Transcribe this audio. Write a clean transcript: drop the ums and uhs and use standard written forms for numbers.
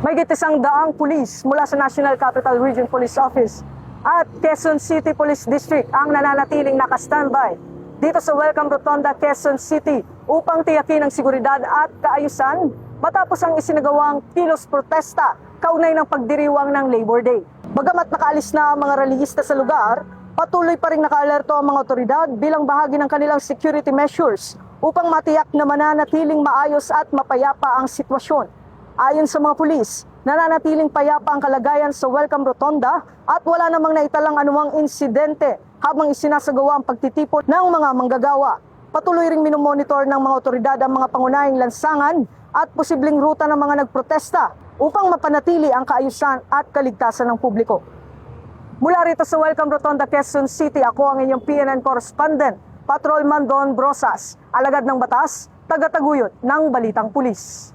May gitisang daang pulis mula sa National Capital Region Police Office at Quezon City Police District ang nananatiling naka-standby dito sa Welcome Rotonda, Quezon City upang tiyakin ang seguridad at kaayusan matapos ang isinagawang kilos protesta kaunay ng pagdiriwang ng Labor Day. Bagamat nakaalis na ang mga relihista sa lugar, patuloy pa rin naka-alerto ang mga otoridad bilang bahagi ng kanilang security measures upang matiyak na mananatiling maayos at mapayapa ang sitwasyon. Ayon sa mga pulis, nananatiling payapa ang kalagayan sa Welcome Rotonda at wala namang naitalang anumang insidente habang isinasagawa ang pagtitipon ng mga manggagawa. Patuloy ring minomonitor ng mga otoridad ang mga pangunahing lansangan at posibleng ruta ng mga nagprotesta upang mapanatili ang kaayusan at kaligtasan ng publiko. Mula rito sa Welcome Rotonda, Quezon City, ako ang inyong PNN correspondent, Patrolman Don Brosas, alagad ng batas, tagataguyod ng Balitang Pulis.